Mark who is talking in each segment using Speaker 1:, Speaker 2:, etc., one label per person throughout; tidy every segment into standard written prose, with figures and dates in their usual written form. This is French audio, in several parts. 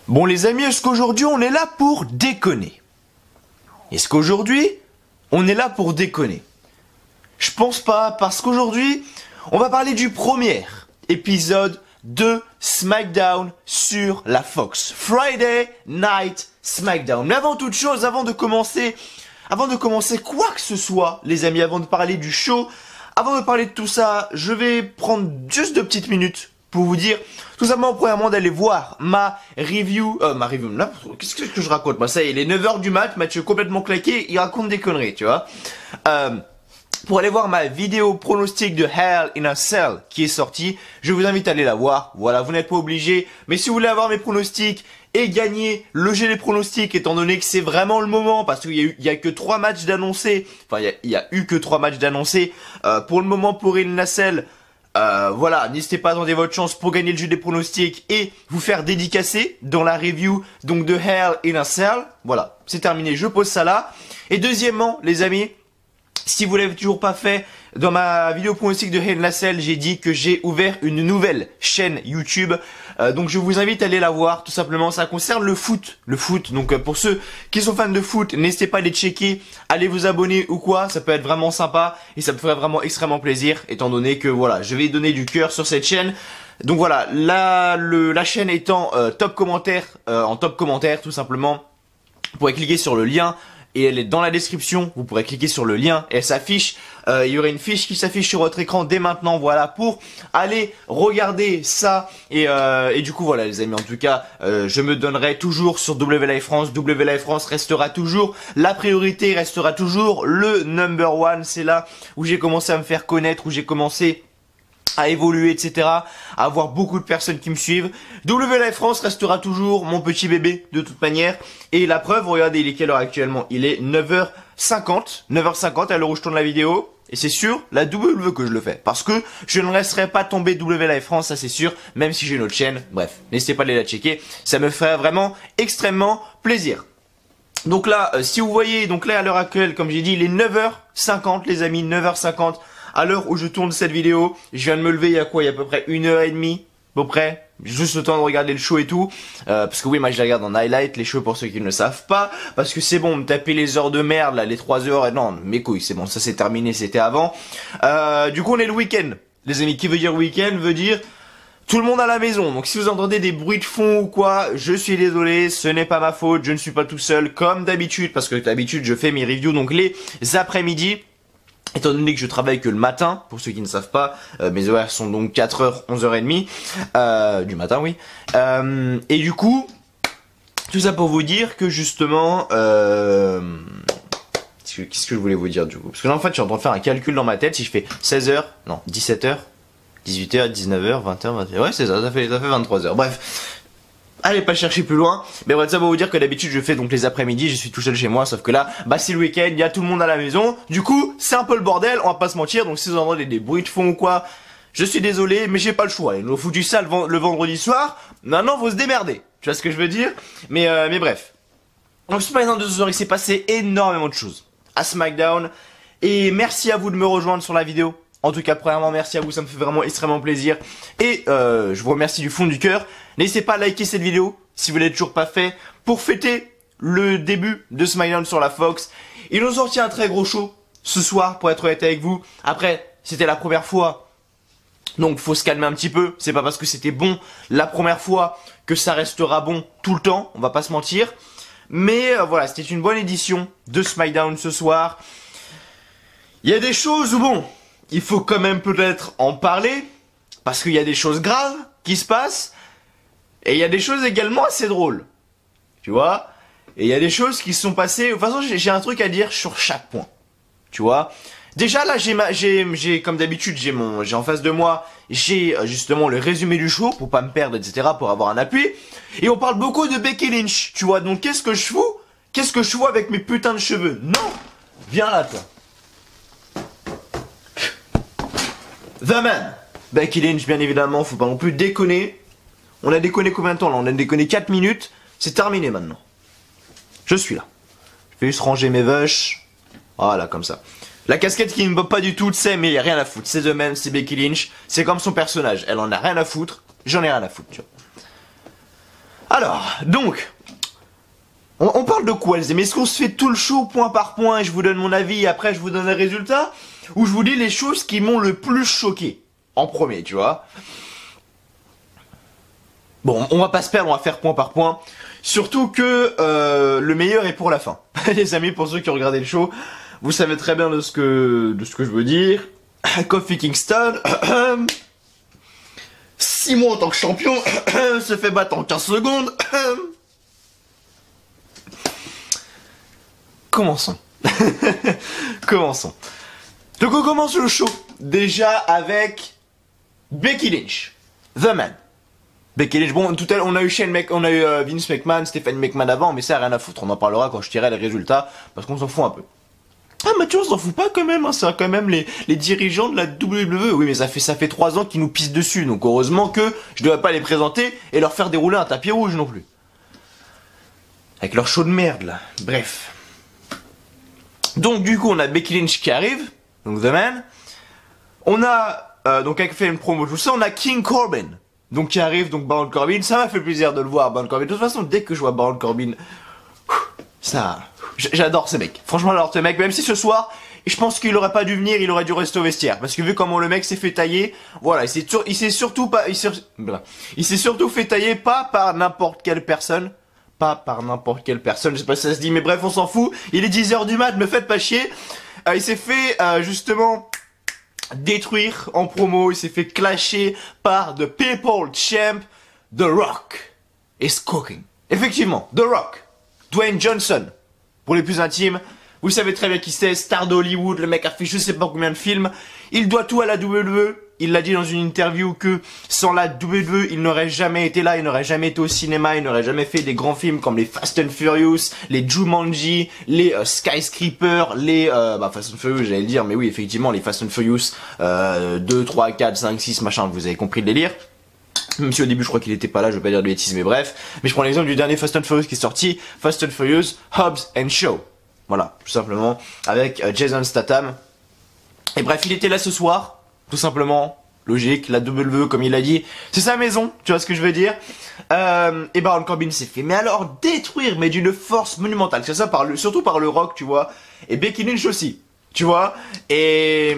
Speaker 1: Bon les amis, est-ce qu'aujourd'hui on est là pour déconner? Est-ce qu'aujourd'hui on est là pour déconner? Je pense pas, parce qu'aujourd'hui on va parler du premier épisode de SmackDown sur la Fox. Friday Night SmackDown. Mais avant toute chose, avant de commencer quoi que ce soit, les amis, avant de parler du show, avant de parler de tout ça, je vais prendre juste 2 petites minutes pour vous dire, tout simplement, premièrement, d'aller voir ma review, là, qu'est-ce que je raconte? Moi, ça y est, il est 9h du match complètement claqué, il raconte des conneries, tu vois. Pour aller voir ma vidéo pronostic de Hell in a Cell qui est sortie, je vous invite à aller la voir. Voilà, vous n'êtes pas obligé, mais si vous voulez avoir mes pronostics et gagner le jeu des pronostics, étant donné que c'est vraiment le moment, parce qu'il y a que 3 matchs d'annoncés, enfin, il y a eu que 3 matchs d'annoncés, pour le moment, pour Hell in a Cell. Voilà, n'hésitez pas à tenter votre chance pour gagner le jeu des pronostics et vous faire dédicacer dans la review donc de Hell in a Cell. Voilà, c'est terminé, je pose ça là. Et deuxièmement, les amis, si vous l'avez toujours pas fait, dans ma vidéo pronostic de Hell in a Cell, j'ai dit que j'ai ouvert une nouvelle chaîne YouTube. Donc je vous invite à aller la voir, tout simplement. Ça concerne le foot. Donc pour ceux qui sont fans de foot, n'hésitez pas à les checker, allez vous abonner ou quoi. Ça peut être vraiment sympa et ça me ferait vraiment extrêmement plaisir, étant donné que voilà, je vais donner du cœur sur cette chaîne. Donc voilà, la chaîne étant top commentaire, en top commentaire tout simplement. Vous pourrez cliquer sur le lien. Et elle est dans la description, vous pourrez cliquer sur le lien, elle s'affiche, il y aurait une fiche qui s'affiche sur votre écran dès maintenant, voilà, pour aller regarder ça, et du coup voilà les amis, en tout cas, je me donnerai toujours sur WLive France, WLive France restera toujours la priorité, restera toujours le number one, c'est là où j'ai commencé à me faire connaître, où j'ai commencé à évoluer, etc., à avoir beaucoup de personnes qui me suivent. WLive France restera toujours mon petit bébé, de toute manière. Et la preuve, regardez, il est quelle heure actuellement? Il est 9h50 à l'heure où je tourne la vidéo. Et c'est sûr, la W que je le fais. Parce que je ne laisserai pas tomber WLive France, ça c'est sûr, même si j'ai une autre chaîne. Bref, n'hésitez pas à aller la checker. Ça me ferait vraiment extrêmement plaisir. Donc là, si vous voyez, donc là à l'heure actuelle, comme j'ai dit, il est 9h50 les amis, 9h50. À l'heure où je tourne cette vidéo, je viens de me lever il y a quoi? Il y a à peu près 1h30, à peu près. Juste le temps de regarder le show et tout. Parce que oui, moi je les regarde en highlight, les shows pour ceux qui ne le savent pas. Parce que c'est bon, me taper les heures de merde, là, les 3 heures, et non, mes couilles, c'est bon, ça c'est terminé, c'était avant. Du coup, on est le week-end. Les amis, qui veut dire week-end, veut dire tout le monde à la maison. Donc si vous entendez des bruits de fond ou quoi, je suis désolé, ce n'est pas ma faute, je ne suis pas tout seul, comme d'habitude. Parce que d'habitude, je fais mes reviews, donc les après-midi. Étant donné que je travaille que le matin, pour ceux qui ne savent pas, mes horaires sont donc 4h, 11h30, du matin, oui. Et du coup, tout ça pour vous dire que justement, qu'est-ce que je voulais vous dire du coup? Parce que là, en fait, je suis en train de faire un calcul dans ma tête, si je fais 16h, non, 17h, 18h, 19h, 20h, 21h, ouais, c'est ça, ça fait 23h, bref. Allez pas chercher plus loin, mais bref, ça va vous dire que d'habitude je fais donc les après-midi, je suis tout seul chez moi, sauf que là, bah c'est le week-end, il y a tout le monde à la maison, du coup c'est un peu le bordel, on va pas se mentir, donc si vous entendez des bruits de fond ou quoi, je suis désolé, mais j'ai pas le choix, ils nous ont foutu ça le vendredi soir, maintenant faut se démerder, tu vois ce que je veux dire, mais bref. Donc ce matin de ce soir, il s'est passé énormément de choses à SmackDown, et merci à vous de me rejoindre sur la vidéo. En tout cas, premièrement, merci à vous, ça me fait vraiment extrêmement plaisir. Et je vous remercie du fond du cœur. N'hésitez pas à liker cette vidéo, si vous ne l'avez toujours pas fait, pour fêter le début de SmackDown sur la Fox. Ils nous ont sorti un très gros show ce soir, pour être honnête avec vous. Après, c'était la première fois, donc faut se calmer un petit peu. C'est pas parce que c'était bon la première fois que ça restera bon tout le temps, on va pas se mentir. Mais voilà, c'était une bonne édition de SmackDown ce soir. Il y a des choses où bon, il faut quand même peut-être en parler, parce qu'il y a des choses graves qui se passent, et il y a des choses également assez drôles, tu vois, et il y a des choses qui se sont passées, de toute façon j'ai un truc à dire sur chaque point, tu vois. Déjà là j'ai comme d'habitude j'ai en face de moi, j'ai justement le résumé du show, pour pas me perdre, etc., pour avoir un appui, et on parle beaucoup de Becky Lynch, tu vois, donc qu'est-ce que je fous? Qu'est-ce que je fous avec mes putains de cheveux? Non! Viens là toi. The Man, Becky Lynch, bien évidemment, faut pas non plus déconner. On a déconné combien de temps là? On a déconné 4 minutes, c'est terminé maintenant. Je suis là. Je vais juste ranger mes vaches. Voilà, comme ça. La casquette qui ne me va pas du tout, tu sais, mais y a rien à foutre. C'est The Man, c'est Becky Lynch, c'est comme son personnage. Elle en a rien à foutre, j'en ai rien à foutre, tu vois. Alors, donc, on parle de quoi, mais est-ce qu'on se fait tout le show point par point et je vous donne mon avis et après je vous donne les résultats? Ou je vous dis les choses qui m'ont le plus choqué en premier, tu vois? Bon, on va pas se perdre, on va faire point par point. Surtout que le meilleur est pour la fin. Les amis, pour ceux qui ont regardé le show, vous savez très bien de ce que je veux dire. Kofi Kingston, 6 mois en tant que champion, se fait battre en 15 secondes. Commençons. Commençons. Donc on commence le show déjà avec Becky Lynch, The Man. Becky Lynch, bon, tout à l'heure on a eu Vince McMahon, Stephanie McMahon avant, mais ça rien à foutre, on en parlera quand je tirerai les résultats, parce qu'on s'en fout un peu. Ah Mathieu, on s'en fout pas quand même, hein, c'est quand même les dirigeants de la WWE. Oui mais ça fait 3 ans qu'ils nous pissent dessus, donc heureusement que je devrais pas les présenter et leur faire dérouler un tapis rouge non plus. Avec leur show de merde là, bref. Donc du coup on a Becky Lynch qui arrive, donc The Man. On a, donc elle fait une promo tout ça, on a King Corbin. Donc qui arrive, donc Baron Corbin, ça m'a fait plaisir de le voir, Baron Corbin. De toute façon, dès que je vois Baron Corbin, ça, j'adore ce mec. Franchement, j'adore ce mec, même si ce soir, je pense qu'il aurait pas dû venir, il aurait dû rester au vestiaire. Parce que vu comment le mec s'est fait tailler, voilà, il s'est surtout fait tailler pas par n'importe quelle personne. Pas par n'importe quelle personne, je sais pas si ça se dit, mais bref, on s'en fout. Il est 10 h du mat, me faites pas chier. Il s'est fait, justement, détruire en promo, il s'est fait clasher par The People Champ, The Rock is cooking. Effectivement, The Rock, Dwayne Johnson, pour les plus intimes, vous savez très bien qui c'est, star d'Hollywood, le mec a fait je sais pas combien de films, il doit tout à la WWE, il l'a dit dans une interview que sans la WWE, il n'aurait jamais été là, il n'aurait jamais été au cinéma, il n'aurait jamais fait des grands films comme les Fast and Furious, les Jumanji, les Skyscraper, les Fast and Furious j'allais le dire, mais oui effectivement les Fast and Furious 2, 3, 4, 5, 6 machin, vous avez compris le délire. Même si au début je crois qu'il était pas là, je veux pas dire de bêtises mais bref. Mais je prends l'exemple du dernier Fast and Furious qui est sorti, Fast and Furious, Hobbs and Shaw. Voilà, tout simplement, avec Jason Statham. Et bref, il était là ce soir, tout simplement, logique, la WWE comme il l'a dit, c'est sa maison, tu vois ce que je veux dire. Et Baron Corbin s'est fait, mais alors détruire, mais d'une force monumentale, c'est ça, surtout par le Rock, tu vois, et Becky Lynch aussi, tu vois, et...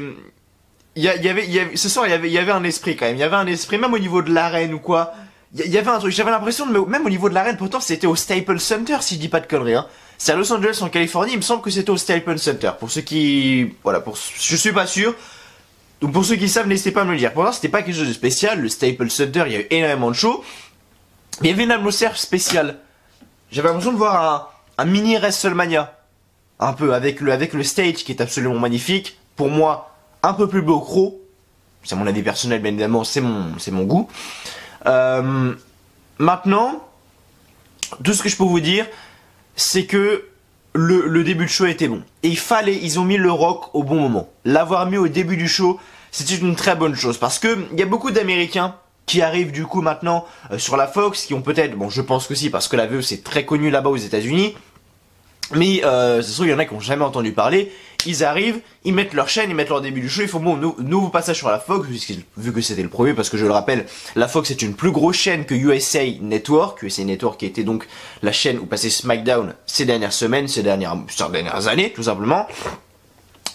Speaker 1: ce soir, il y avait un esprit quand même, il y avait un esprit, même au niveau de l'arène ou quoi, il y avait un truc, j'avais l'impression, même au niveau de l'arène, pourtant c'était au Staples Center, si je dis pas de conneries, hein. C'est à Los Angeles en Californie, il me semble que c'était au Staples Center. Pour ceux qui... Voilà, je suis pas sûr. Donc pour ceux qui savent, n'hésitez pas à me le dire. Pour l'instant, c'était pas quelque chose de spécial. Le Staples Center, il y a eu énormément de shows. Mais il y avait une atmosphère spéciale. J'avais l'impression de voir un mini WrestleMania. Un peu, avec le stage qui est absolument magnifique. Pour moi, un peu plus beau que Raw. C'est mon avis personnel, bien évidemment, c'est mon goût. Maintenant, tout ce que je peux vous dire, c'est que le début de show était bon. Et ils ont mis le Rock au bon moment. L'avoir mis au début du show, c'était une très bonne chose. Parce que il y a beaucoup d'Américains qui arrivent du coup maintenant sur la Fox, qui ont peut-être, bon je pense que si, parce que la VE c'est très connu là-bas aux États-Unis. Mais c'est sûr, il y en a qui n'ont jamais entendu parler. Ils arrivent, ils mettent leur chaîne, ils mettent leur début du show. Ils font bon, nouveau passage sur la Fox, vu que c'était le premier, parce que je le rappelle, la Fox est une plus grosse chaîne que USA Network. USA Network qui était donc la chaîne où passait SmackDown ces dernières semaines, ces dernières années, tout simplement.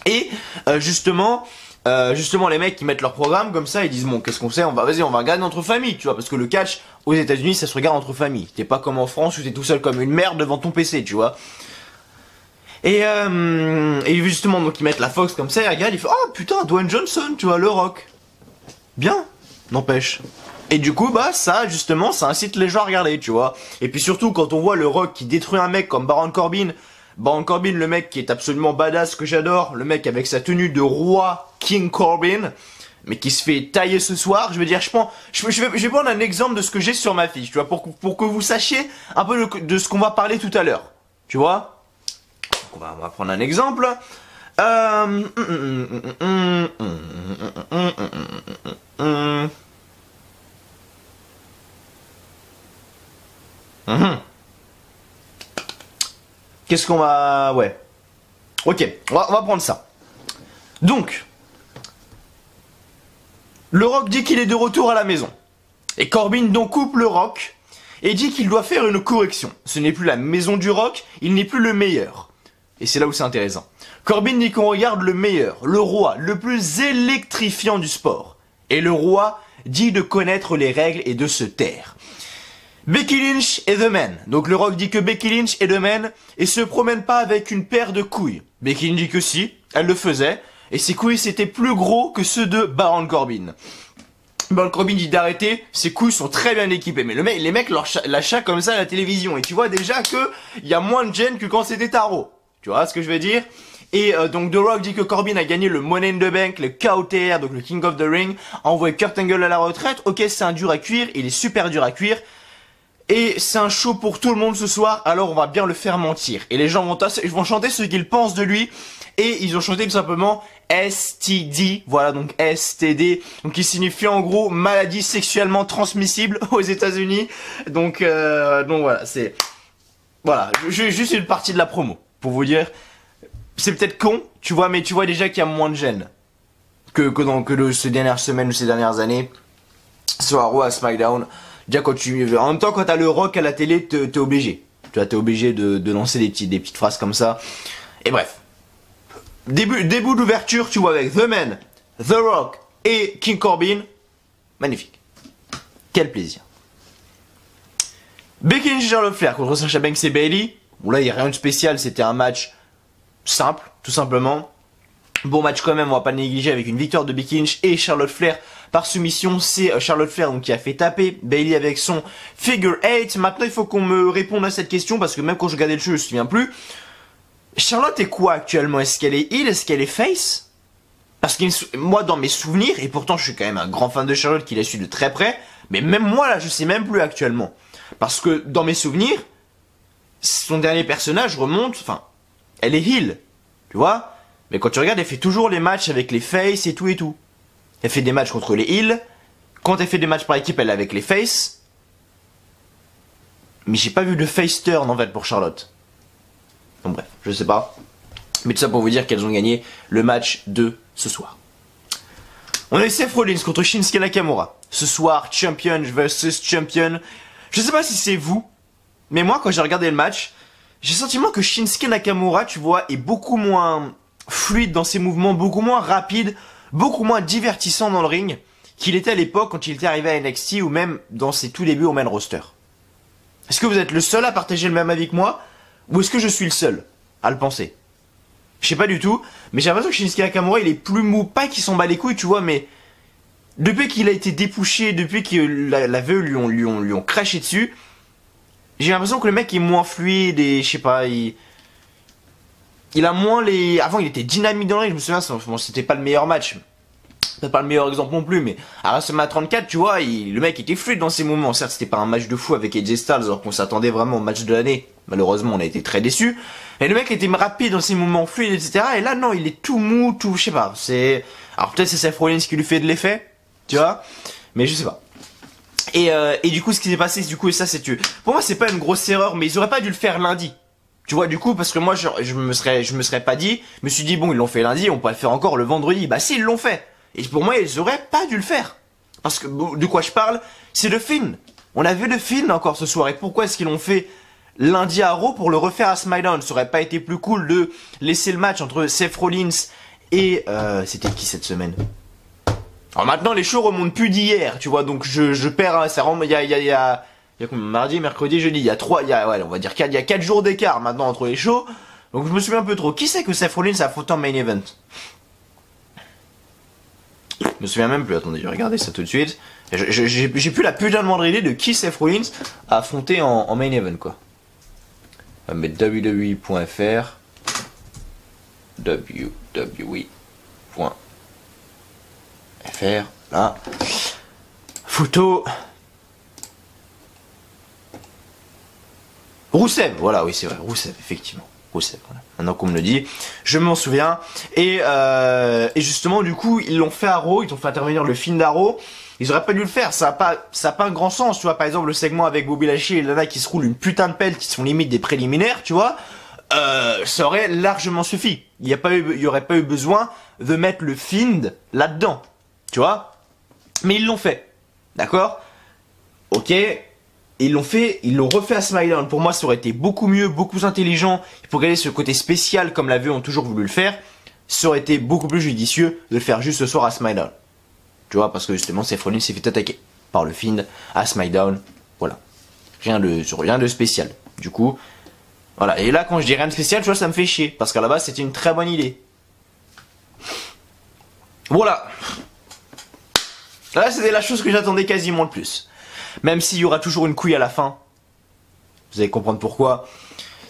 Speaker 1: Et justement, les mecs qui mettent leur programme comme ça, ils disent bon, qu'est-ce qu'on sait, on va regarder entre familles, tu vois, parce que le catch aux États-Unis, ça se regarde entre familles. T'es pas comme en France où t'es tout seul comme une merde devant ton PC, tu vois. Et justement, donc ils mettent la Fox comme ça, et regarde, il fait oh putain, Dwayne Johnson, tu vois, le Rock. Bien, n'empêche. Et du coup, bah ça, justement, ça incite les gens à regarder, tu vois. Et puis surtout, quand on voit le Rock qui détruit un mec comme Baron Corbin, le mec qui est absolument badass, que j'adore, le mec avec sa tenue de roi King Corbin, mais qui se fait tailler ce soir, je veux dire, je vais prendre un exemple de ce que j'ai sur ma fiche, tu vois, pour que vous sachiez un peu de ce qu'on va parler tout à l'heure, tu vois. On va prendre un exemple. Qu'est-ce qu'on va... Ouais. Ok, on va prendre ça. Donc, le Rock dit qu'il est de retour à la maison. Et Corbin donc coupe le Rock et dit qu'il doit faire une correction. Ce n'est plus la maison du rock, il n'est plus le meilleur. Et c'est là où c'est intéressant. Corbin dit qu'on regarde le meilleur, le roi, le plus électrifiant du sport. Et le roi dit de connaître les règles et de se taire. Becky Lynch est the man. Donc le rock dit que Becky Lynch est the man et se promène pas avec une paire de couilles. Becky Lynch dit que si, elle le faisait. Et ses couilles c'était plus gros que ceux de Baron Corbin. Baron Corbin dit d'arrêter, ses couilles sont très bien équipées. Mais les mecs lâchent comme ça à la télévision. Et tu vois déjà que il y a moins de gêne que quand c'était Taro. Tu vois ce que je veux dire? Et donc The Rock dit que Corbin a gagné le Money in the Bank, le KOTR, donc le King of the Ring, a envoyé Kurt Angle à la retraite. Ok, c'est un dur à cuire, il est super dur à cuire. Et c'est un show pour tout le monde ce soir, alors on va bien le faire mentir. Et les gens vont chanter ce qu'ils pensent de lui. Et ils ont chanté tout simplement STD, voilà donc STD, donc qui signifie en gros maladie sexuellement transmissible aux États-Unis. Donc voilà, c'est voilà, juste une partie de la promo pour vous dire. C'est peut-être con, tu vois, mais tu vois déjà qu'il y a moins de gêne que ces dernières semaines ou ces dernières années. Soit à Raw, à SmackDown. Déjà en même temps quand t'as le Rock à la télé, t'es obligé. Tu vois, t'es obligé de lancer des petites phrases comme ça. Et bref. Début d'ouverture, tu vois, avec The Man, The Rock et King Corbin. Magnifique. Quel plaisir. Becky Lynch et Charlotte Flair contre Sasha Banks et Bayley. Bon là, il n'y a rien de spécial, c'était un match simple, tout simplement. Bon match quand même, on va pas le négliger, avec une victoire de Becky Lynch et Charlotte Flair par soumission. C'est Charlotte Flair donc qui a fait taper Bayley avec son figure 8. Maintenant il faut qu'on me réponde à cette question parce que même quand je regardais le jeu je me souviens plus. Charlotte est quoi actuellement? Est-ce qu'elle est heel? Est-ce qu'elle est face? Parce que moi dans mes souvenirs, et pourtant je suis quand même un grand fan de Charlotte qui l'a su de très près, mais même moi là je sais même plus actuellement. Parce que dans mes souvenirs, son dernier personnage remonte, enfin, elle est heel, tu vois? Mais quand tu regardes, elle fait toujours les matchs avec les faces et tout et tout. Elle fait des matchs contre les heels. Quand elle fait des matchs par équipe, elle est avec les faces. Mais j'ai pas vu de face turn en fait pour Charlotte. Donc bref, je sais pas. Mais tout ça pour vous dire qu'elles ont gagné le match de ce soir. On a eu Seth Rollins contre Shinsuke Nakamura. Ce soir, champion versus champion. Je sais pas si c'est vous, mais moi quand j'ai regardé le match, j'ai le sentiment que Shinsuke Nakamura, tu vois, est beaucoup moins fluide dans ses mouvements, beaucoup moins rapide, beaucoup moins divertissant dans le ring qu'il était à l'époque quand il était arrivé à NXT ou même dans ses tout débuts au main roster. Est-ce que vous êtes le seul à partager le même avis que moi ou est-ce que je suis le seul à le penser? Je sais pas du tout, mais j'ai l'impression que Shinsuke Nakamura il est plus mou, pas qu'il s'en bat les couilles, tu vois, mais depuis qu'il a été dépouché, depuis que la veuve lui ont craché dessus, j'ai l'impression que le mec est moins fluide et je sais pas, il a moins les... Avant il était dynamique dans le ring, je me souviens, bon, c'était pas le meilleur match. Peut-être pas le meilleur exemple non plus, mais à WrestleMania 34, tu vois, le mec était fluide dans ses moments. Certes, c'était pas un match de fou avec AJ Styles, alors qu'on s'attendait vraiment au match de l'année. Malheureusement, on a été très déçus. Et le mec était rapide dans ses moments fluides, etc. Et là, non, il est tout mou, tout, je sais pas. Alors peut-être c'est Seth Rollins qui lui fait de l'effet, tu vois, mais je sais pas. Et du coup, ce qui s'est passé, du coup, et ça, pour moi, c'est pas une grosse erreur, mais ils auraient pas dû le faire lundi. Tu vois, du coup, parce que moi, je me serais pas dit, je me suis dit, bon, ils l'ont fait lundi, on pourrait le faire encore le vendredi. Bah, si, ils l'ont fait. Et pour moi, ils auraient pas dû le faire. Parce que, de quoi je parle, c'est le film. On a vu le film encore ce soir. Et pourquoi est-ce qu'ils l'ont fait lundi à Raw pour le refaire à SmackDown? Ça aurait pas été plus cool de laisser le match entre Seth Rollins et, c'était qui cette semaine? Alors maintenant, les shows remontent plus d'hier, tu vois, donc je perds, ça remonte, il y a combien, mardi, mercredi, jeudi, il y a 4 jours d'écart maintenant entre les shows, donc je me souviens un peu trop. Qui c'est que Seth Rollins a affronté en main event? Je me souviens même plus, attendez, je vais regarder ça tout de suite. J'ai plus la putain de moindre idée de qui Seth Rollins a affronté en main event, quoi. On va mettre www.fr www.fr là. Photo. Rousseff, voilà, oui c'est vrai, Rousseff, effectivement. Rousseff, voilà. Maintenant qu'on me le dit, je m'en souviens. Et justement, du coup, ils l'ont fait à Raw, ils ont fait intervenir le film d'Arrow. Ils auraient pas dû le faire, ça a pas un grand sens, tu vois. Par exemple, le segment avec Bobby Lashley et Lana qui se roulent une putain de pelle, qui sont limite des préliminaires, tu vois. Ça aurait largement suffi. Il y aurait pas eu besoin de mettre le Fiend là-dedans, tu vois. Mais ils l'ont fait, d'accord. Ok, Et ils l'ont refait à SmackDown. Pour moi, ça aurait été beaucoup mieux, beaucoup plus intelligent. Pour garder ce côté spécial comme la VE ont toujours voulu le faire, ça aurait été beaucoup plus judicieux de le faire juste ce soir à SmackDown. Tu vois, parce que justement, Seth Rollins s'est fait attaquer par le Fiend à SmackDown. Voilà. Rien de spécial. Du coup, voilà. Et là, quand je dis rien de spécial, tu vois, ça me fait chier. Parce qu'à la base, c'était une très bonne idée. Voilà. Là, c'était la chose que j'attendais quasiment le plus. Même s'il y aura toujours une couille à la fin. Vous allez comprendre pourquoi.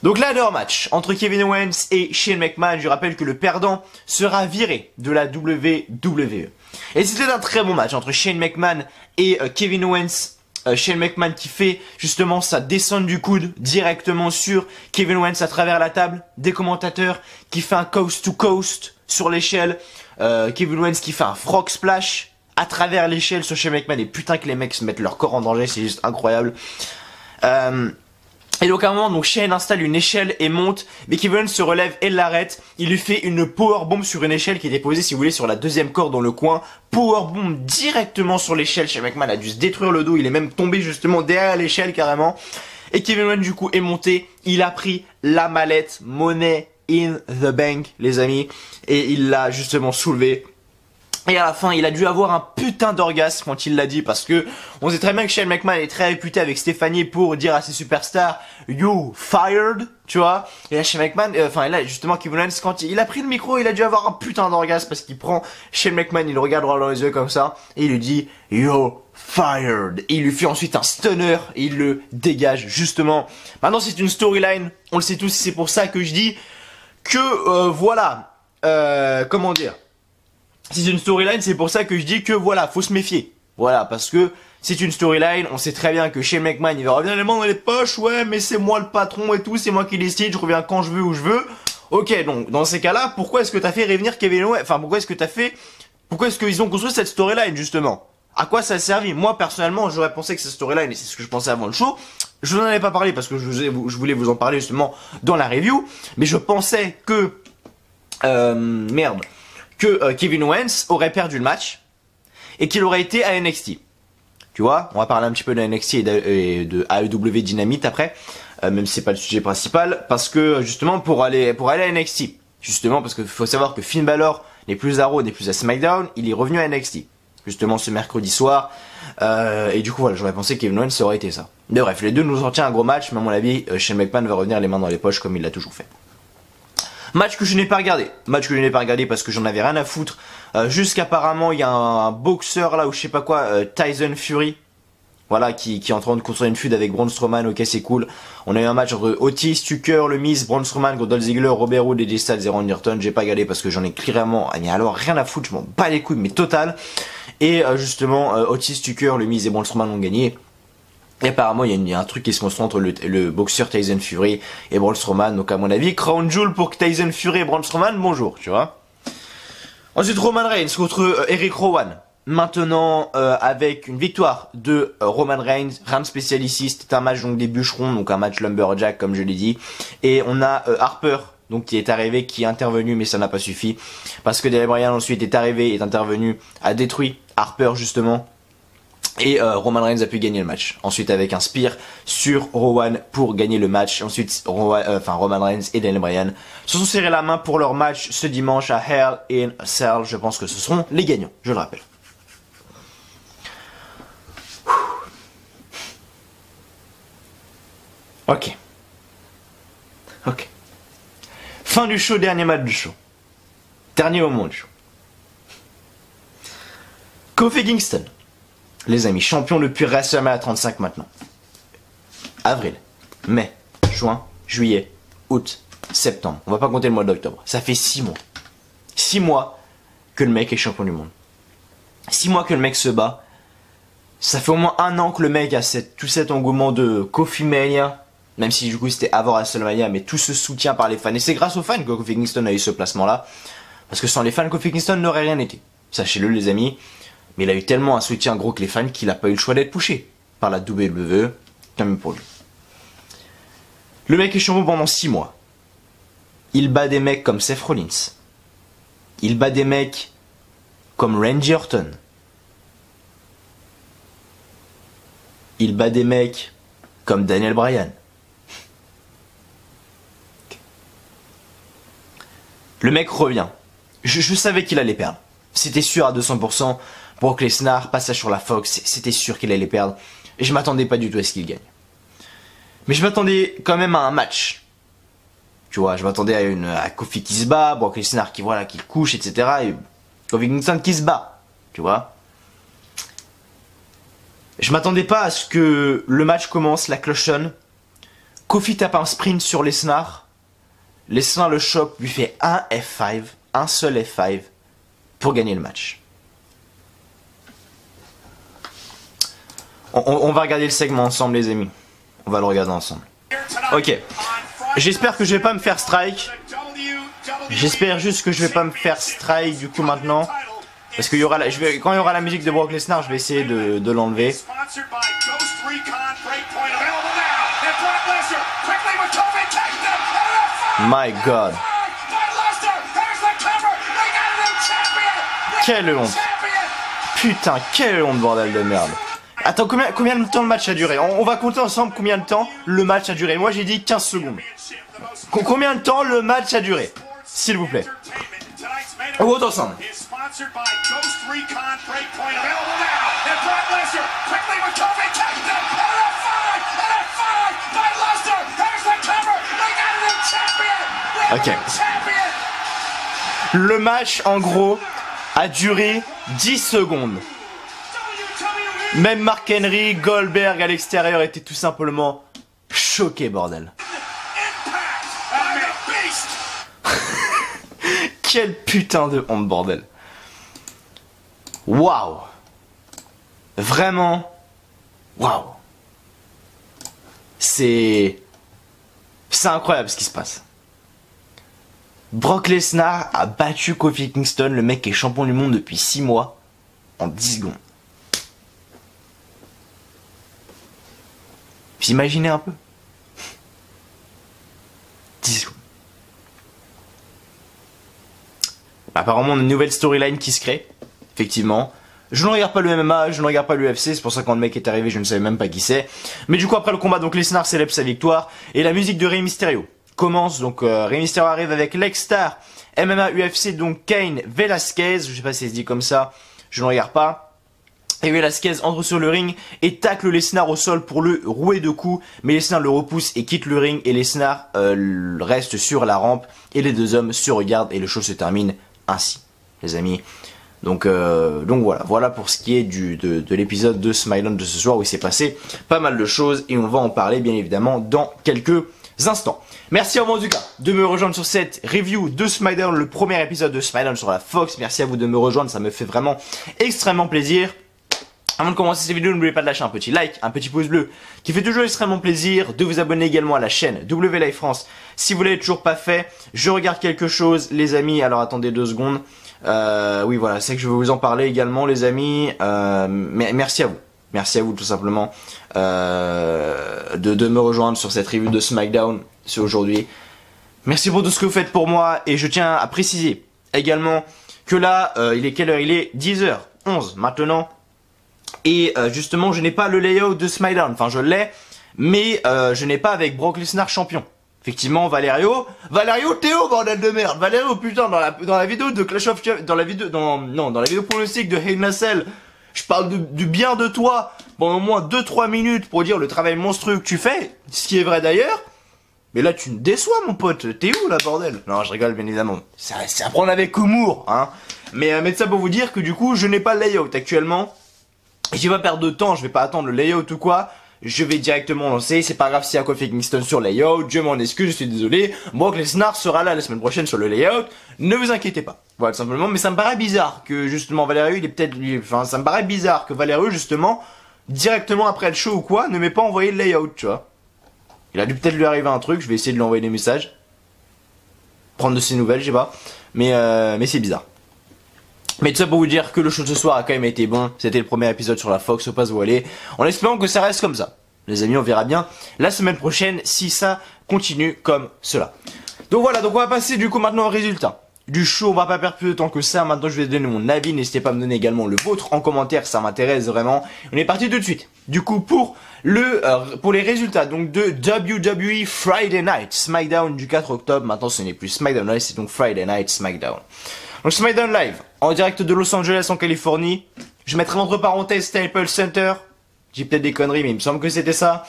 Speaker 1: Donc ladder match entre Kevin Owens et Shane McMahon. Je rappelle que le perdant sera viré de la WWE. Et c'était un très bon match entre Shane McMahon et Kevin Owens. Shane McMahon qui fait justement sa descente du coude directement sur Kevin Owens à travers la table des commentateurs, qui fait un coast to coast sur l'échelle. Kevin Owens qui fait un frog splash à travers l'échelle sur Shane McMahon. Et putain que les mecs se mettent leur corps en danger, c'est juste incroyable. Et donc à un moment, donc Shane installe une échelle et monte, mais Kevin Owens se relève et l'arrête. Il lui fait une powerbomb sur une échelle qui était posée, si vous voulez, sur la deuxième corde dans le coin. Powerbomb directement sur l'échelle. Shane McMahon a dû se détruire le dos, il est même tombé justement derrière l'échelle carrément. Et Kevin Owens du coup est monté, il a pris la mallette Money in the Bank, les amis, et il l'a justement soulevé. Et à la fin, il a dû avoir un putain d'orgasme quand il l'a dit, parce que on sait très bien que Shane McMahon est très réputé avec Stéphanie pour dire à ses superstars "You fired", tu vois. Et là, Shane McMahon, là justement Kevin Owens, quand il a pris le micro, il a dû avoir un putain d'orgasme parce qu'il prend Shane McMahon, il le regarde droit dans les yeux comme ça et il lui dit "You fired". Et il lui fait ensuite un stunner et il le dégage justement. Maintenant, c'est une storyline, on le sait tous, c'est pour ça que je dis que voilà, comment dire. C'est une storyline, c'est pour ça que je dis que voilà, faut se méfier. Voilà, parce que c'est une storyline, on sait très bien que Shane McMahon, il va revenir les mains dans les poches, ouais, mais c'est moi le patron et tout, c'est moi qui décide, je reviens quand je veux, où je veux. Ok, donc, dans ces cas-là, pourquoi est-ce que t'as fait revenir Kevin Owens? Enfin, pourquoi est-ce qu'ils ont construit cette storyline, justement? À quoi ça a servi? Moi, personnellement, j'aurais pensé que cette storyline, et c'est ce que je pensais avant le show, je vous en avais pas parlé parce que je voulais vous en parler justement dans la review, mais je pensais que, Kevin Owens aurait perdu le match et qu'il aurait été à NXT. Tu vois, on va parler un petit peu de NXT et de AEW Dynamite après, même si c'est pas le sujet principal, parce que justement pour aller à NXT, justement parce qu'il faut savoir que Finn Balor n'est plus à Raw, n'est plus à SmackDown, il est revenu à NXT, justement ce mercredi soir, et du coup voilà, j'aurais pensé que Kevin Owens aurait été ça. Mais bref, les deux nous ont sorti un gros match, mais à mon avis, Shane McMahon va revenir les mains dans les poches comme il l'a toujours fait. Match que je n'ai pas regardé. Match que je n'ai pas regardé parce que j'en avais rien à foutre. Jusqu'apparemment, il y a un boxeur là ou je sais pas quoi, Tyson Fury. Voilà, qui est en train de construire une feud avec Braun Strowman. Ok, c'est cool. On a eu un match entre Otis, Tucker, le Miz, Braun Strowman contre Dolph Ziggler, Robert Roode, AJ Styles et Randy Orton. J'ai pas regardé parce que j'en ai clairement, mais alors rien à foutre. Je m'en bats les couilles, mais total. Et justement, Otis, Tucker, le Miz et Braun Strowman ont gagné. Et apparemment, il y a un truc qui se construit entre le boxeur Tyson Fury et Braun Strowman. Donc, à mon avis, Crown Jewel pour Tyson Fury et Braun Strowman, bonjour, tu vois. Ensuite, Roman Reigns contre Eric Rowan. Maintenant, avec une victoire de Roman Reigns, rien de spécial ici. C'était un match donc des bûcherons, donc un match lumberjack, comme je l'ai dit. Et on a Harper, donc qui est arrivé, qui est intervenu, mais ça n'a pas suffi. Parce que Daniel Bryan ensuite est arrivé, est intervenu, a détruit Harper, justement. Et Roman Reigns a pu gagner le match. Ensuite avec un spear sur Rowan pour gagner le match. Ensuite Roman Reigns et Daniel Bryan se sont serrés la main pour leur match ce dimanche à Hell in a Cell. Je pense que ce seront les gagnants, je le rappelle. Ok. Fin du show, dernier match du show. Dernier moment du show. Kofi Kingston. Les amis, champion depuis WrestleMania 35 maintenant. Avril, mai, juin, juillet, août, septembre. On va pas compter le mois d'octobre. Ça fait 6 mois. 6 mois que le mec est champion du monde. 6 mois que le mec se bat. Ça fait au moins 1 an que le mec a tout cet engouement de Kofi Mania. Même si du coup c'était avant WrestleMania, mais tout ce soutien par les fans. Et c'est grâce aux fans que Kofi Kingston a eu ce placement là. Parce que sans les fans, Kofi Kingston n'aurait rien été. Sachez-le les amis. Mais il a eu tellement un soutien gros que les fans qu'il n'a pas eu le choix d'être poussé par la WWE, tant mieux pour lui. Le mec est champion pendant 6 mois. Il bat des mecs comme Seth Rollins. Il bat des mecs comme Randy Orton. Il bat des mecs Comme Daniel Bryan. Le mec revient. Je savais qu'il allait perdre. C'était sûr à 200%. Brock Lesnar, passage sur la Fox, c'était sûr qu'il allait perdre. Et je m'attendais pas du tout à ce qu'il gagne. Mais je m'attendais quand même à un match. Tu vois, je m'attendais à Kofi qui se bat, Brock Lesnar qui couche, etc. Et Kofi Kingston qui se bat. Tu vois. Je m'attendais pas à ce que le match commence, la cloche sonne. Kofi tape un sprint sur Lesnar. Lesnar le chope, lui fait un F5, un seul F5 pour gagner le match. On va regarder le segment ensemble, les amis. On va le regarder ensemble. Ok. J'espère que je vais pas me faire strike. J'espère juste que je vais pas me faire strike du coup maintenant. Parce que quand il y aura la musique de Brock Lesnar, je vais essayer de l'enlever. My God. Quelle honte. Putain, quelle honte, bordel de merde. Attends, combien de temps le match a duré? On va compter ensemble combien de temps le match a duré. Moi j'ai dit 15 secondes. Combien de temps le match a duré? S'il vous plaît. On vote ensemble. Ok. Le match en gros a duré 10 secondes. Même Mark Henry, Goldberg à l'extérieur étaient tout simplement choqués, bordel. Quel putain de honte, bordel. Waouh. Vraiment. Waouh. C'est incroyable ce qui se passe. Brock Lesnar a battu Kofi Kingston, le mec qui est champion du monde depuis 6 mois, en 10 secondes. Vous imaginez un peu? 10 secondes. Apparemment, on a une nouvelle storyline qui se crée. Effectivement. Je ne regarde pas le MMA, je ne regarde pas l'UFC, c'est pour ça que quand le mec est arrivé, je ne savais même pas qui c'est. Mais du coup, après le combat, donc Lesnar célèbre sa victoire. Et la musique de Rey Mysterio commence. Donc Rey Mysterio arrive avec l'ex-star MMA UFC, donc Cain Velasquez. Je sais pas si ça se dit comme ça, je ne regarde pas. Et Velasquez entre sur le ring et tacle Lesnar au sol pour le rouer de coups. Mais Lesnar le repousse et quitte le ring. Et Lesnar reste sur la rampe. Et les deux hommes se regardent et le show se termine ainsi, les amis. Donc voilà pour ce qui est de l'épisode de SmackDown de ce soir où il s'est passé pas mal de choses. Et on va en parler bien évidemment dans quelques instants. Merci à vous en tout cas de me rejoindre sur cette review de SmackDown, le premier épisode de SmackDown sur la Fox. Merci à vous de me rejoindre, ça me fait vraiment extrêmement plaisir. Avant de commencer cette vidéo, n'oubliez pas de lâcher un petit like, un petit pouce bleu, qui fait toujours extrêmement plaisir, de vous abonner également à la chaîne WLive France. Si vous l'avez toujours pas fait, je regarde quelque chose, les amis. Alors attendez 2 secondes. Oui voilà, c'est que je vais vous en parler également, les amis. Mais merci à vous. Merci à vous tout simplement de me rejoindre sur cette review de SmackDown, c'est aujourd'hui. Merci pour tout ce que vous faites pour moi. Et je tiens à préciser également que là, il est quelle heure? Il est 10h11 maintenant. Et justement, je n'ai pas le layout de SmackDown. Enfin, je l'ai, mais je n'ai pas avec Brock Lesnar champion. Effectivement, Valerio, Théo, bordel de merde. Valerio, putain, dans la vidéo de Clash of Champions, dans la vidéo pronostic de Hell in a Cell, je parle du bien de toi pendant au moins 2-3 minutes pour dire le travail monstrueux que tu fais, ce qui est vrai d'ailleurs. Mais là, tu me déçois, mon pote. T'es où, là, bordel? Non, je rigole, bien évidemment. C'est à prendre avec humour, hein. Mais ça pour vous dire que du coup, je n'ai pas le layout actuellement. Et je vais pas perdre de temps, je vais pas attendre le layout ou quoi. Je vais directement lancer, c'est pas grave s'il y a Kofi Kingston sur le layout, je m'en excuse, je suis désolé. Brock Lesnar sera là la semaine prochaine sur le layout, ne vous inquiétez pas. Voilà, tout simplement, mais ça me paraît bizarre que justement Valerio, ça me paraît bizarre que Valerio, justement, directement après le show ou quoi, ne m'ait pas envoyé le layout, tu vois. Il a dû peut-être lui arriver un truc, je vais essayer de lui envoyer des messages. Prendre de ses nouvelles, je sais pas. Mais c'est bizarre. Mais tout ça pour vous dire que le show de ce soir a quand même été bon. C'était le premier épisode sur la Fox, faut pas se voiler. En espérant que ça reste comme ça. Les amis, on verra bien la semaine prochaine si ça continue comme cela. Donc voilà, donc on va passer du coup maintenant au résultat. du show. On va pas perdre plus de temps que ça. Maintenant, je vais donner mon avis. N'hésitez pas à me donner également le vôtre en commentaire. Ça m'intéresse vraiment. On est parti tout de suite. Du coup, pour les résultats donc de WWE Friday Night SmackDown du 4 octobre. Maintenant, ce n'est plus SmackDown Live, c'est donc Friday Night SmackDown. Donc SmackDown Live en direct de Los Angeles en Californie. Je mettrai entre parenthèses Staples Center. J'ai peut-être des conneries, mais il me semble que c'était ça.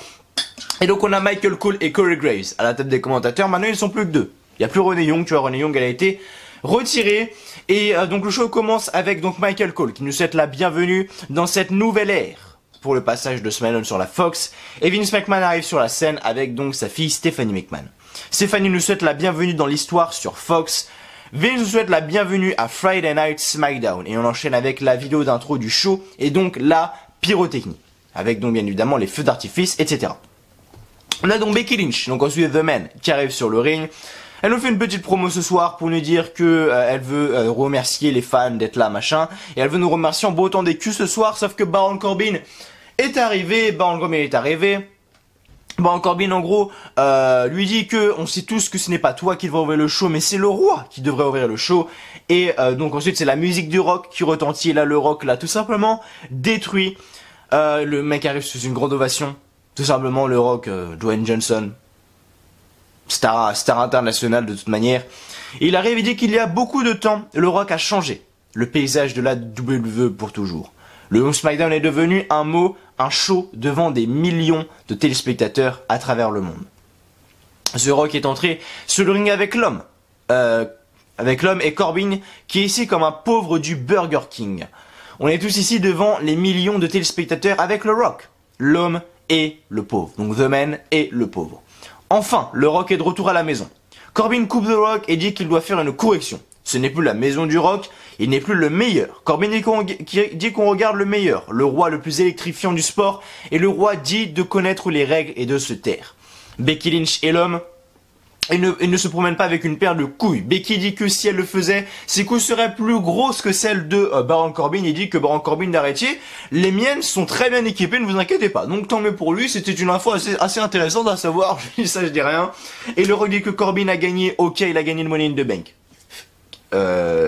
Speaker 1: Et donc on a Michael Cole et Corey Graves à la table des commentateurs. Maintenant, ils sont plus que deux. Il n'y a plus Renee Young, tu vois, Renee Young, elle a été retirée. Et donc le show commence avec donc Michael Cole qui nous souhaite la bienvenue dans cette nouvelle ère pour le passage de SmackDown sur la Fox. Et Vince McMahon arrive sur la scène avec donc sa fille Stephanie McMahon. Stephanie nous souhaite la bienvenue dans l'histoire sur Fox. Vince nous souhaite la bienvenue à Friday Night SmackDown. Et on enchaîne avec la vidéo d'intro du show et donc la pyrotechnie. Avec donc bien évidemment les feux d'artifice, etc. On a donc Becky Lynch, donc ensuite The Man, qui arrive sur le ring. Elle nous fait une petite promo ce soir pour nous dire que elle veut remercier les fans d'être là, machin. Et elle veut nous remercier en beau temps des culs ce soir, sauf que Baron Corbin est arrivé. Baron Corbin en gros lui dit que on sait tous que ce n'est pas toi qui devrais ouvrir le show, mais c'est le roi qui devrait ouvrir le show. Et donc ensuite c'est la musique du rock qui retentit. Et là le rock l'a tout simplement détruit. Le mec arrive sous une grande ovation. Tout simplement le rock, Dwayne Johnson, star international de toute manière. Et il arrive et dit qu'il y a beaucoup de temps, le rock a changé le paysage de la WWE pour toujours. Le SmackDown est devenu un show devant des millions de téléspectateurs à travers le monde. The Rock est entré sur le ring avec l'homme et Corbin qui est ici comme un pauvre du Burger King. On est tous ici devant les millions de téléspectateurs avec le Rock, l'homme et le pauvre. Donc The Man et le pauvre. Enfin, le Rock est de retour à la maison. Corbin coupe The Rock et dit qu'il doit faire une correction. Ce n'est plus la maison du Rock, il n'est plus le meilleur. Corbin dit qu'on regarde le meilleur, le roi le plus électrifiant du sport, et le roi dit de connaître les règles et de se taire. Becky Lynch est l'homme. Il ne se promène pas avec une paire de couilles. Becky dit que si elle le faisait, ses couilles seraient plus grosses que celles de Baron Corbin. Il dit que Baron Corbin d'arrêter, les miennes sont très bien équipées, ne vous inquiétez pas. Donc tant mieux pour lui, c'était une info assez intéressante à savoir, je dis ça, je dis rien. Et le Rock dit que Corbin a gagné, ok, il a gagné le Money in the Bank.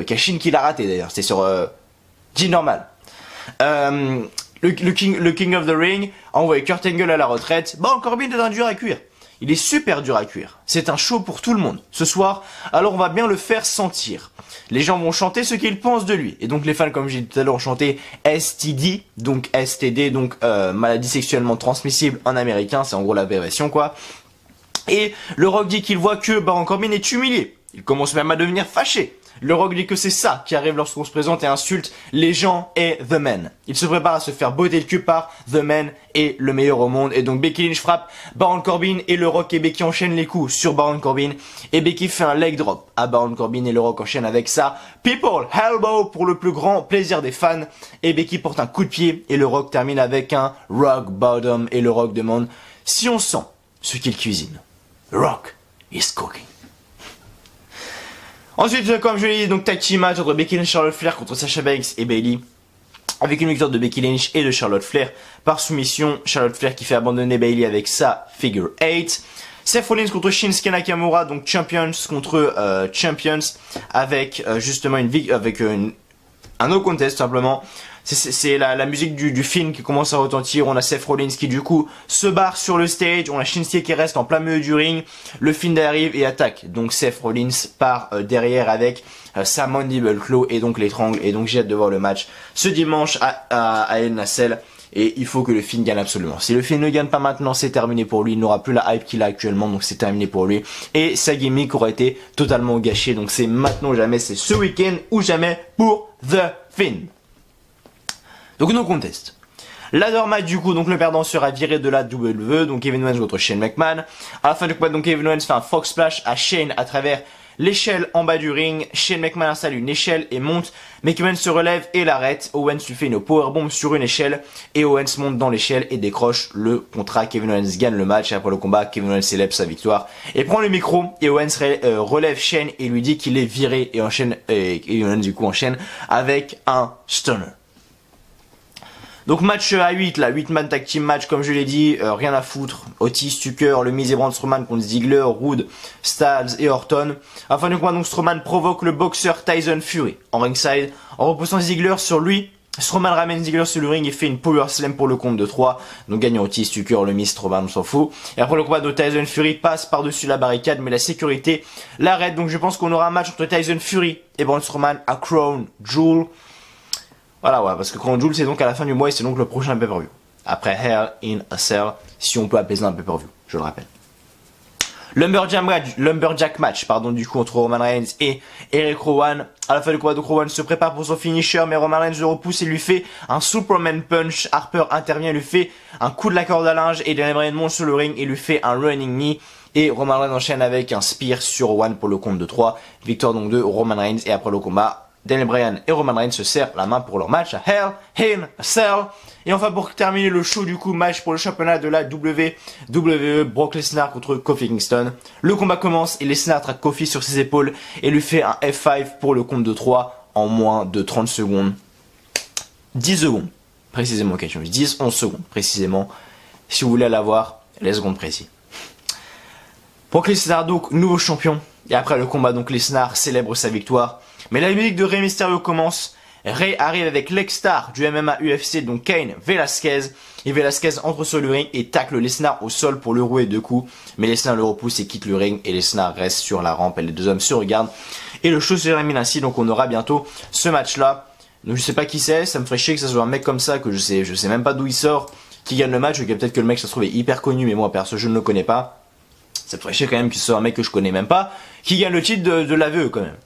Speaker 1: Cashin qu'il a raté d'ailleurs, c'est sur dit normal. Le King of the Ring a envoyé Kurt Angle à la retraite. Baron Corbin est un dur à cuire. Il est super dur à cuire. C'est un show pour tout le monde. Ce soir, alors on va bien le faire sentir. Les gens vont chanter ce qu'ils pensent de lui. Et donc les fans, comme j'ai dit tout à l'heure, ont chanté STD, donc STD, donc maladie sexuellement transmissible en américain. C'est en gros l'abréviation quoi. Et le Rock dit qu'il voit que Baron Corbin est humilié. Il commence même à devenir fâché. Le Rock dit que c'est ça qui arrive lorsqu'on se présente et insulte les gens et The Man. Il se prépare à se faire botter le cul par The Man et le meilleur au monde. Et donc Becky Lynch frappe Baron Corbin et le Rock et Becky enchaînent les coups sur Baron Corbin. Et Becky fait un leg drop à Baron Corbin et le Rock enchaîne avec ça. People Elbow pour le plus grand plaisir des fans. Et Becky porte un coup de pied et le Rock termine avec un Rock Bottom. Et le Rock demande si on sent ce qu'il cuisine. Rock is cooking. Ensuite, comme je l'ai dit, donc tag team match entre Becky Lynch et Charlotte Flair contre Sasha Banks et Bayley. Avec une victoire de Becky Lynch et de Charlotte Flair par soumission. Charlotte Flair qui fait abandonner Bayley avec sa figure 8. Seth Rollins contre Shinsuke Nakamura, donc champions contre champions. Avec justement un no contest simplement. C'est la musique du film qui commence à retentir. On a Seth Rollins qui du coup se barre sur le stage. On a Shinsuke qui reste en plein milieu du ring. Le Fiend arrive et attaque. Donc Seth Rollins part derrière avec sa mandible claw et donc l'étrangle. Et donc j'ai hâte de voir le match ce dimanche à El Nacelle. Et il faut que le Fiend gagne absolument. Si le Fiend ne gagne pas maintenant, c'est terminé pour lui. Il n'aura plus la hype qu'il a actuellement, donc c'est terminé pour lui. Et sa gimmick aurait été totalement gâchée. Donc c'est maintenant ou jamais, c'est ce week-end ou jamais pour The Fiend. Donc no contest. Ladder match du coup, donc le perdant sera viré de la WWE, donc Kevin Owens contre Shane McMahon. À la fin du combat, donc Kevin Owens fait un Frog Splash à Shane à travers l'échelle en bas du ring. Shane McMahon installe une échelle et monte. McMahon se relève et l'arrête. Owens lui fait une powerbomb sur une échelle et Owens monte dans l'échelle et décroche le contrat. Kevin Owens gagne le match et après le combat, Kevin Owens célèbre sa victoire et prend le micro et Owens relève Shane et lui dit qu'il est viré et Owens du coup enchaîne avec un stunner. Donc match à 8 là, 8-man tag team match comme je l'ai dit, rien à foutre. Otis, Tucker, le Miz et Braun Strowman contre Ziggler, Roode, Styles et Orton. À la fin du combat donc Strowman provoque le boxeur Tyson Fury en ringside en repoussant Ziggler sur lui. Strowman ramène Ziggler sur le ring et fait une power slam pour le compte de 3. Donc gagnant Otis, Tucker, le Miz, Strowman, on s'en fout. Et après le combat de Tyson Fury passe par-dessus la barricade mais la sécurité l'arrête. Donc je pense qu'on aura un match entre Tyson Fury et Braun Strowman à Crown Jewel. Voilà, ouais, parce que Crown Jewel c'est donc à la fin du mois et c'est donc le prochain pay-per-view. Après Hell in a Cell, si on peut appeler ça un pay-per-view, je le rappelle. Lumberjack match, du coup, entre Roman Reigns et Eric Rowan. À la fin du combat de Rowan se prépare pour son finisher, mais Roman Reigns le repousse et lui fait un Superman Punch. Harper intervient, lui fait un coup de la corde à linge et Daniel Bryan monte sur le ring et lui fait un running knee. Et Roman Reigns enchaîne avec un spear sur Rowan pour le compte de 3. Victoire donc de Roman Reigns et après le combat, Daniel Bryan et Roman Reigns se serrent la main pour leur match à Hell in a Cell. Et enfin pour terminer le show du coup, match pour le championnat de la WWE, Brock Lesnar contre Kofi Kingston. Le combat commence et Lesnar traque Kofi sur ses épaules et lui fait un F5 pour le compte de 3 en moins de 30 secondes. 10 secondes précisément, question 10-11 secondes précisément. Si vous voulez l'avoir, les secondes précises. Brock Lesnar donc nouveau champion. Et après le combat donc Lesnar célèbre sa victoire. Mais la musique de Rey Mysterio commence. Rey arrive avec l'ex-star du MMA UFC, donc Cain Velasquez. Et Velasquez entre sur le ring et tacle Lesnar au sol pour le rouer 2 coups. Mais Lesnar le repousse et quitte le ring. Et Lesnar reste sur la rampe et les deux hommes se regardent. Et le show se termine ainsi, donc on aura bientôt ce match-là. Donc je sais pas qui c'est, ça me ferait chier que ça soit un mec comme ça que je sais même pas d'où il sort, qui gagne le match. Ok, peut-être que le mec ça se trouve est hyper connu, mais moi perso je ne le connais pas. Ça me ferait chier quand même que ce soit un mec que je connais même pas, qui gagne le titre de l'AVE quand même.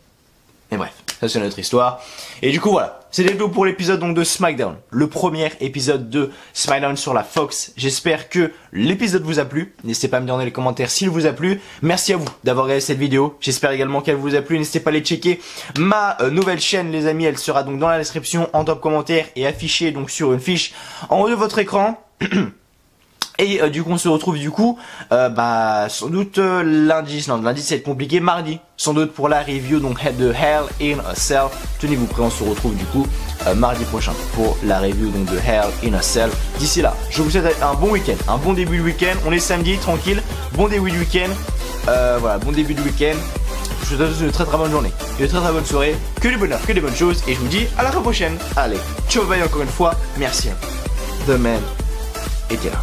Speaker 1: Mais bref, ça c'est notre histoire. Et du coup voilà, c'était tout pour l'épisode donc de SmackDown. Le premier épisode de SmackDown sur la Fox. J'espère que l'épisode vous a plu. N'hésitez pas à me dire dans les commentaires s'il vous a plu. Merci à vous d'avoir regardé cette vidéo. J'espère également qu'elle vous a plu. N'hésitez pas à aller checker ma nouvelle chaîne les amis. Elle sera donc dans la description, en top commentaire et affichée donc sur une fiche en haut de votre écran. Et du coup on se retrouve du coup sans doute lundi, non lundi c'est compliqué, mardi sans doute pour la review donc de Hell in a Cell. Tenez-vous prêts, on se retrouve du coup mardi prochain pour la review donc de Hell in a Cell. D'ici là, je vous souhaite un bon week-end, un bon début de week-end, on est samedi, tranquille, bon début de week-end, voilà, bon début de week-end. Je vous souhaite une très bonne journée, une très bonne soirée, que du bonheur, que des bonnes choses et je vous dis à la fois prochaine. Allez, ciao bye encore une fois, merci à vous. The Man était là.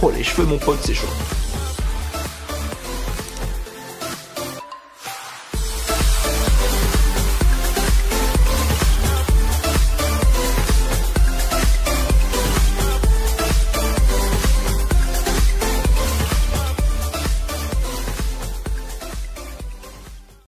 Speaker 1: Oh les cheveux mon pote c'est chaud.